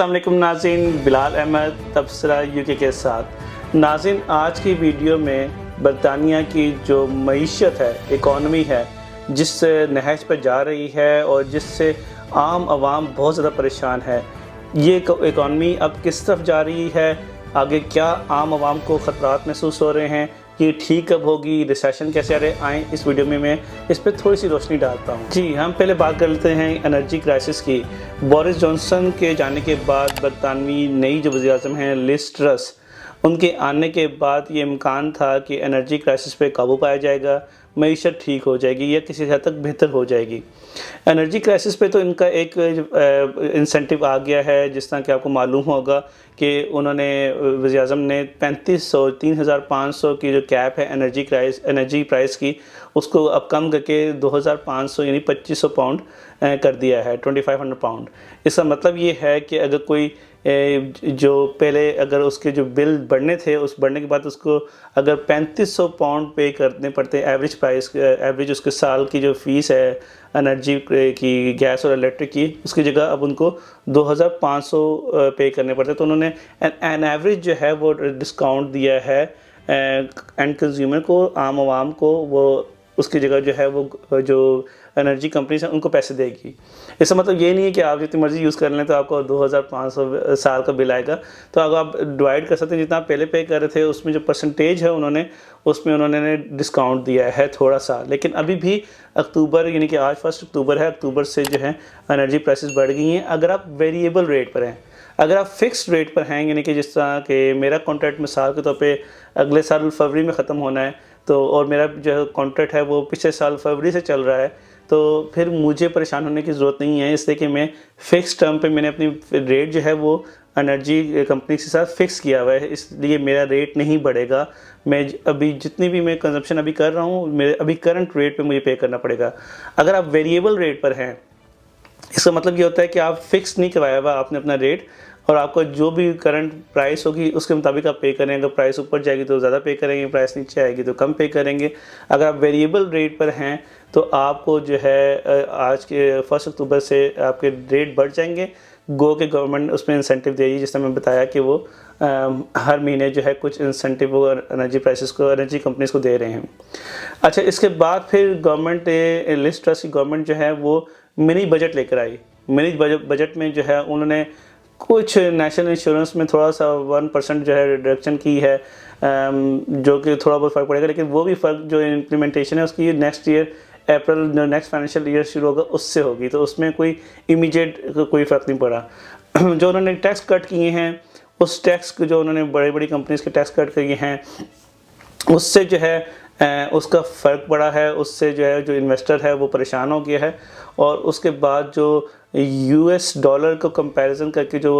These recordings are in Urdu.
السلام علیکم ناظرین، بلال احمد تبصرہ یوکے کے ساتھ۔ ناظرین، آج کی ویڈیو میں برطانیہ کی جو معیشت ہے، اکانومی ہے، جس سے نہج پر جا رہی ہے اور جس سے عام عوام بہت زیادہ پریشان ہے، یہ اکانومی اب کس طرف جا رہی ہے، آگے کیا عام عوام کو خطرات محسوس ہو رہے ہیں، یہ ٹھیک کب ہوگی، ریسیشن کیسے آ رہے، آئیں اس ویڈیو میں اس پہ تھوڑی سی روشنی ڈالتا ہوں۔ جی، ہم پہلے بات کر لیتے ہیں انرجی کرائسس کی۔ بورس جانسن کے جانے کے بعد برطانوی نئی جو وزیر اعظم ہیں لیز ٹرس، ان کے آنے کے بعد یہ امکان تھا کہ انرجی کرائسس پہ قابو پایا جائے گا، معیشت ٹھیک ہو جائے گی یا کسی حد تک بہتر ہو جائے گی۔ انرجی کرائسس پہ تو ان کا ایک انسینٹیو آ گیا ہے، جس طرح کہ آپ کو معلوم ہوگا کہ انہوں نے وزیر اعظم نے 3500 کی جو کیپ ہے انرجی پرائس کی، اس کو اب کم کر کے 2500 یعنی 2500 پاؤنڈ کر دیا ہے، 2500 پاؤنڈ۔ اس کا مطلب یہ ہے کہ اگر کوئی جو پہلے اگر اس کے جو بل بڑھنے تھے، اس بڑھنے کے بعد اس کو اگر 3500 پاؤنڈ پے کرنے پڑتے ایوریج اس کے سال کی جو فیس ہے انرجی کی، گیس اور الیکٹرک کی، اس کی جگہ اب ان کو 2500 پے کرنے پڑتے، تو انہوں نے این ایوریج جو ہے وہ ڈسکاؤنٹ دیا ہے اینڈ کنزیومر کو، عام عوام کو، وہ اس کی جگہ جو ہے وہ جو انرجی کمپنیز ہیں ان کو پیسے دے گی۔ اس کا مطلب یہ نہیں ہے کہ آپ جتنی مرضی یوز کر لیں تو آپ کو 2500 سال کا بل آئے گا، تو اگر آپ ڈیوائڈ کر سکتے ہیں جتنا آپ پہلے پے کر رہے تھے، اس میں جو پرسنٹیج ہے اس میں انہوں نے ڈسکاؤنٹ دیا ہے تھوڑا سا، لیکن ابھی بھی اکتوبر یعنی کہ آج 1 اکتوبر ہے، اکتوبر سے جو ہے انرجی پرائسز بڑھ گئی ہیں۔ اگر آپ ویریبل ریٹ پر ہیں، اگر آپ فکسڈ ریٹ پر ہیں، یعنی کہ جس طرح کہ میرا کانٹریکٹ مثال کے طور پہ اگلے سال فروری میں ختم ہونا ہے، تو اور میرا جو کانٹریکٹ ہے وہ پچھلے سال فروری سے چل رہا ہے، تو پھر مجھے پریشان ہونے کی ضرورت نہیں ہے، اس لیے کہ میں فکس ٹرم پہ میں نے اپنی ریٹ جو ہے وہ انرجی کمپنی کے ساتھ فکس کیا ہوا ہے، اس لیے میرا ریٹ نہیں بڑھے گا۔ میں ابھی جتنی بھی میں کنزمپشن ابھی کر رہا ہوں، میرے ابھی کرنٹ ریٹ پہ مجھے پے کرنا پڑے گا۔ اگر آپ ویریبل ریٹ پر ہیں، اس کا مطلب یہ ہوتا ہے کہ آپ فکس نہیں کروایا ہوا آپ نے اپنا ریٹ، اور آپ کو جو بھی کرنٹ پرائس ہوگی اس کے مطابق آپ پے کریں۔ اگر پرائس اوپر جائے گی تو زیادہ پے کریں گے، پرائس نیچے آئے گی تو کم پے کریں گے۔ اگر آپ ویریبل ریٹ پر ہیں تو آپ کو جو ہے آج کے 1 اکتوبر سے آپ کے ریٹ بڑھ جائیں گے، گو کہ گورنمنٹ اس میں انسینٹیو دے گی، جس طرح میں بتایا کہ وہ ہر مہینے جو ہے کچھ انسینٹیو وہ انرجی کمپنیز کو دے رہے ہیں۔ اچھا، اس کے بعد پھر گورنمنٹ لیز ٹرس کی گورنمنٹ جو ہے وہ منی بجٹ لے کر آئی۔ منی بجٹ میں جو ہے انہوں نے کچھ نیشنل انشورنس میں تھوڑا سا 1% جو ہے ریڈکشن کی ہے، جو کہ تھوڑا بہت فرق پڑے گا، لیکن وہ بھی فرق جو امپلیمنٹیشن ہے اس کی نیکسٹ ایئر اپریل جو نیکسٹ فائنینشیل ایئر شروع ہوگا اس سے ہوگی، تو اس میں کوئی امیجیٹ کوئی فرق نہیں پڑا۔ جو انہوں نے ٹیکس کٹ کیے ہیں، اس ٹیکس جو انہوں نے بڑی کمپنیز کے ٹیکس کٹ کیے ہیں، اس سے جو ہے اس کا فرق پڑا ہے، اس سے جو ہے جو انویسٹر ہے وہ پریشان ہو گیا ہے۔ اور اس کے بعد جو US ڈالر کو کمپیریزن کر کے جو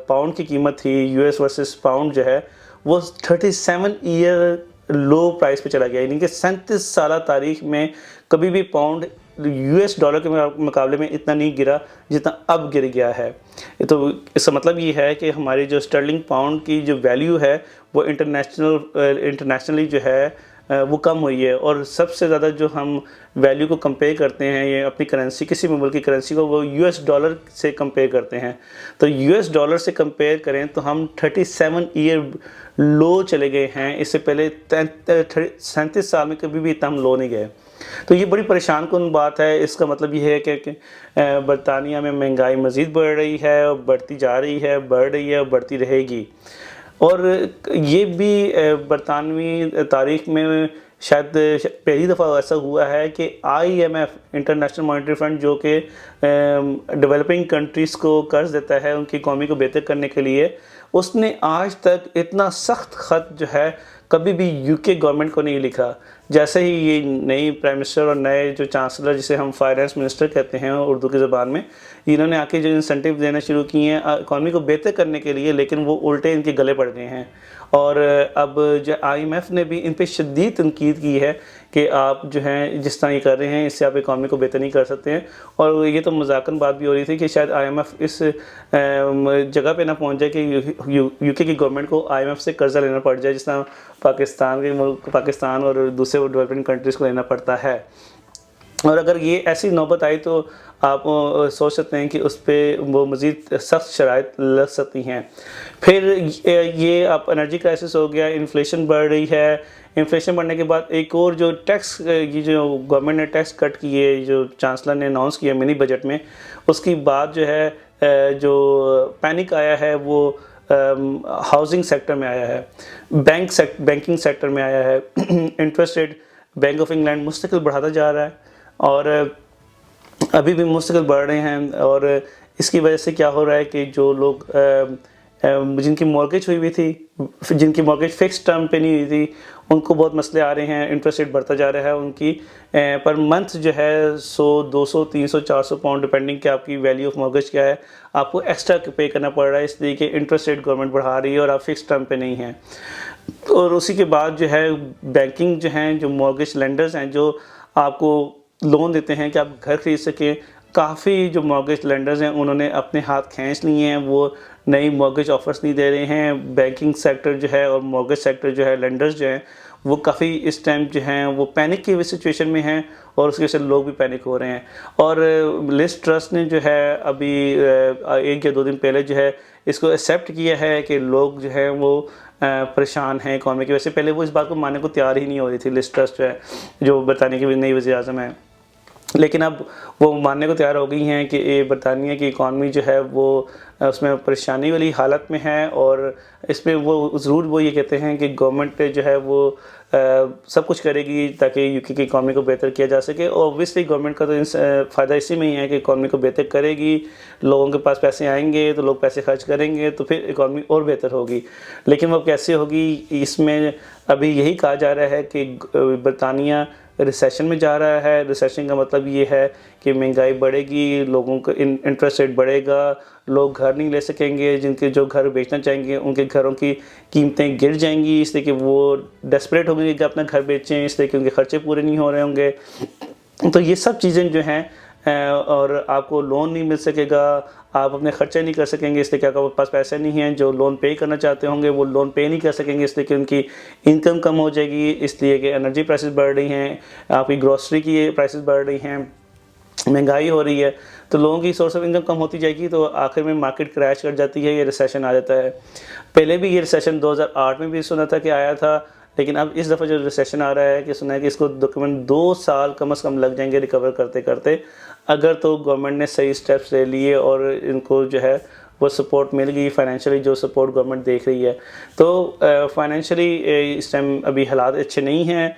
پاؤنڈ کی قیمت تھی، US ورسز پاؤنڈ جو ہے وہ 37 ایئر لو پرائس پہ چلا گیا، یعنی کہ 37 سالہ تاریخ میں کبھی بھی پاؤنڈ US ڈالر کے مقابلے میں اتنا نہیں گرا جتنا اب گر گیا ہے۔ تو اس کا مطلب یہ ہے کہ ہماری جو اسٹرلنگ پاؤنڈ کی جو ویلیو ہے وہ انٹرنیشنلی جو ہے وہ کم ہوئی ہے، اور سب سے زیادہ جو ہم ویلیو کو کمپیئر کرتے ہیں یہ اپنی کرنسی، کسی بھی ملک کی کرنسی کو، وہ US ڈالر سے کمپیئر کرتے ہیں۔ تو US ڈالر سے کمپیئر کریں تو ہم 37 ایئر لو چلے گئے ہیں، اس سے پہلے 37 سال میں کبھی بھی اتنا ہم لو نہیں گئے۔ تو یہ بڑی پریشان کن بات ہے۔ اس کا مطلب یہ ہے کہ برطانیہ میں مہنگائی مزید بڑھ رہی ہے، اور بڑھتی جا رہی ہے، بڑھ رہی ہے اور بڑھتی رہے گی۔ اور یہ بھی برطانوی تاریخ میں شاید پہلی دفعہ ایسا ہوا ہے کہ IMF انٹرنیشنل مانیٹری فنڈ، جو کہ ڈیولپنگ کنٹریز کو قرض دیتا ہے ان کی اکانومی کو بہتر کرنے کے لیے، اس نے آج تک اتنا سخت خط جو ہے کبھی بھی UK گورنمنٹ کو نہیں لکھا۔ جیسے ہی یہ نئی پرائم منسٹر اور نئے جو چانسلر، جسے ہم فائنانس منسٹر کہتے ہیں اردو کی زبان میں، انہوں نے آ کے جو انسینٹیو دینا شروع کیے ہیں اکانومی کو بہتر کرنے کے لیے، لیکن وہ الٹے ان کے گلے پڑ گئے ہیں۔ اور اب جو IMF نے بھی ان پہ شدید تنقید کی ہے کہ آپ جو ہیں جس طرح یہ کر رہے ہیں اس سے آپ اکانومی کو بہتر نہیں کر سکتے ہیں۔ اور یہ تو مذاقن بات بھی ہو رہی تھی کہ شاید IMF اس جگہ پہ نہ پہنچ جائے کہ UK کی گورنمنٹ کو IMF سے قرضہ لینا پڑ جائے، جس طرح پاکستان اور دوسرے ڈیولپنگ کنٹریز کو لینا پڑتا ہے۔ اور اگر یہ ایسی نوبت آئی تو آپ سوچ سکتے ہیں کہ اس پہ وہ مزید سخت شرائط لگ سکتی ہیں۔ پھر یہ آپ انرجی کرائسس ہو گیا، انفلیشن بڑھ رہی ہے، انفلیشن بڑھنے کے بعد ایک اور جو ٹیکس، یہ جو گورنمنٹ نے ٹیکس کٹ کیے، جو چانسلر نے اناؤنس کیا منی بجٹ میں، اس کی بعد جو ہے جو پینک آیا ہے وہ ہاؤسنگ سیکٹر میں آیا ہے، بینکنگ سیکٹر میں آیا ہے۔ Interest rate bank of England مستقل بڑھاتا جا رہا ہے اور ابھی بھی مستقل بڑھ رہے ہیں، اور اس کی وجہ سے کیا ہو رہا ہے کہ جو لوگ جن کی مورگیج ہوئی ہوئی تھی، جن کی مورگیج فکس ٹرم پہ نہیں ہوئی تھی، ان کو بہت مسئلے آ رہے ہیں، انٹرسٹ ریٹ بڑھتا جا رہا ہے ان کی پر منتھ جو ہے 100 200 300 400 پاؤنڈ ڈپینڈنگ کہ آپ کی ویلیو آف مورگیج کیا ہے، آپ کو ایکسٹرا پے کرنا پڑ رہا ہے، اس لیے کہ انٹرسٹ ریٹ گورنمنٹ بڑھا رہی ہے اور آپ فکس ٹرم پہ نہیں ہیں۔ اور اسی کے بعد جو ہے بینکنگ جو ہیں، جو مورگیج لینڈرز ہیں جو آپ کو لون دیتے ہیں کہ آپ گھر خرید سکیں، کافی جو مورگیج لینڈرز ہیں انہوں نے اپنے ہاتھ کھینچ لیے ہیں، وہ نئی مورگیج آفرز نہیں دے رہے ہیں۔ بینکنگ سیکٹر جو ہے اور مورگیج سیکٹر جو ہے، لینڈرز جو ہیں وہ کافی اس ٹائم جو ہیں وہ پینک کی سچویشن میں ہیں، اور اس کی وجہ سے لوگ بھی پینک ہو رہے ہیں۔ اور لز ٹرس نے جو ہے ابھی 1 یا 2 دن پہلے جو ہے اس کو ایکسیپٹ کیا ہے کہ لوگ جو ہیں وہ پریشان ہیں اکانومی کی وجہ سے۔ پہلے وہ اس بات کو ماننے کو تیار ہی نہیں ہو رہی تھی، لز ٹرس جو ہے، جو برطانیہ کی نئی وزیر اعظم ہے، لیکن اب وہ ماننے کو تیار ہو گئی ہیں کہ برطانیہ کی اکانومی جو ہے وہ اس میں پریشانی والی حالت میں ہے، اور اس میں وہ ضرور وہ یہ کہتے ہیں کہ گورنمنٹ جو ہے وہ سب کچھ کرے گی تاکہ یو کے کی اکانومی کو بہتر کیا جا سکے۔ اور اوبویسلی گورنمنٹ کا تو فائدہ اسی میں ہی ہے کہ اکانومی کو بہتر کرے گی، لوگوں کے پاس پیسے آئیں گے تو لوگ پیسے خرچ کریں گے تو پھر اکانومی اور بہتر ہوگی۔ لیکن وہ کیسے ہوگی، اس میں ابھی یہی کہا جا رہا ہے کہ برطانیہ ریسیشن میں جا رہا ہے۔ ریسیشن کا مطلب یہ ہے کہ مہنگائی بڑھے گی، لوگوں کا انٹرسٹ ریٹ بڑھے گا، لوگ گھر نہیں لے سکیں گے، جن کے جو گھر بیچنا چاہیں گے ان کے گھروں کی قیمتیں گر جائیں گی، اس لیے کہ وہ ڈیسپریٹ ہوں گے کہ اپنا گھر بیچیں، اس لیے کہ ان کے خرچے پورے نہیں ہو رہے ہوں گے۔ تو یہ سب چیزیں جو ہیں، اور آپ کو لون نہیں مل سکے گا، آپ اپنے خرچے نہیں کر سکیں گے، اس لیے کہ آپ کے پاس پیسے نہیں ہیں۔ جو لون پے کرنا چاہتے ہوں گے وہ لون پے نہیں کر سکیں گے، اس لیے کہ ان کی انکم کم ہو جائے گی، اس لیے کہ انرجی پرائسز بڑھ رہی ہیں، آپ کی گروسری کی پرائسز بڑھ رہی ہیں، مہنگائی ہو رہی ہے، تو لوگوں کی سورس آف انکم کم ہوتی جائے گی، تو آخر میں مارکیٹ کریش کر جاتی ہے، یہ ریسیشن آ جاتا ہے۔ پہلے بھی یہ ریسیشن 2008 میں بھی سنا تھا کہ آیا تھا، لیکن اب اس دفعہ جو ریسیشن آ رہا ہے کہ سنا ہے کہ اس کو تقریباً 2 سال کم از کم لگ جائیں گے ریکور کرتے کرتے، اگر تو گورنمنٹ نے صحیح سٹیپس لے لیے اور ان کو جو ہے وہ سپورٹ مل گئی، فائنینشلی جو سپورٹ گورنمنٹ دیکھ رہی ہے۔ تو فائنینشلی اس ٹائم ابھی حالات اچھے نہیں ہیں۔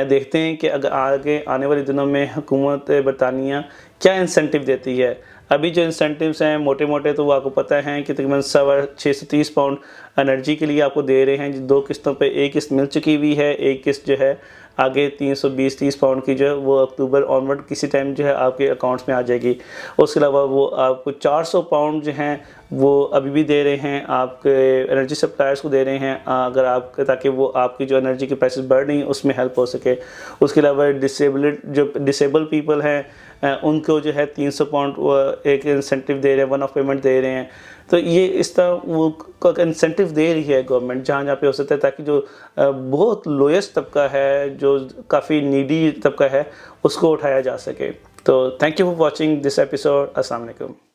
دیکھتے ہیں کہ اگر آگے آنے والے دنوں میں حکومت برطانیہ کیا انسینٹیو دیتی ہے۔ ابھی جو انسینٹیوز ہیں موٹے موٹے تو وہ آپ کو پتہ ہیں کہ تقریباً 630 پاؤنڈ انرجی کے لیے آپ کو دے رہے ہیں، 2 قسطوں پہ، ایک قسط مل چکی ہوئی ہے، ایک قسط جو ہے آگے 320-30 پاؤنڈ کی جو ہے وہ اکتوبر آنورڈ کسی ٹائم جو ہے آپ کے اکاؤنٹس میں آ جائے گی۔ اس کے علاوہ وہ آپ کو 400 پاؤنڈ جو ہیں وہ ابھی بھی دے رہے ہیں، آپ کے انرجی سپلائرز کو دے رہے ہیں، اگر آپ تاکہ وہ آپ کی جو انرجی کی پرائسز بڑھ رہی ہیں اس میں ہیلپ ہو سکے۔ اس کے علاوہ ڈسیبل پیپل ہیں ان کو جو ہے 300 پاؤنڈ ایک انسینٹیو دے رہے ہیں، ون آف پیمنٹ دے رہے ہیں۔ تو یہ اس طرح وہ انسینٹیو دے رہی ہے گورنمنٹ جہاں جہاں پہ ہو سکتا ہے، تاکہ جو بہت لوئسٹ طبقہ ہے، جو کافی نیڈی طبقہ ہے، اس کو اٹھایا جا سکے۔ تو thank you for watching this episode. السلام علیکم۔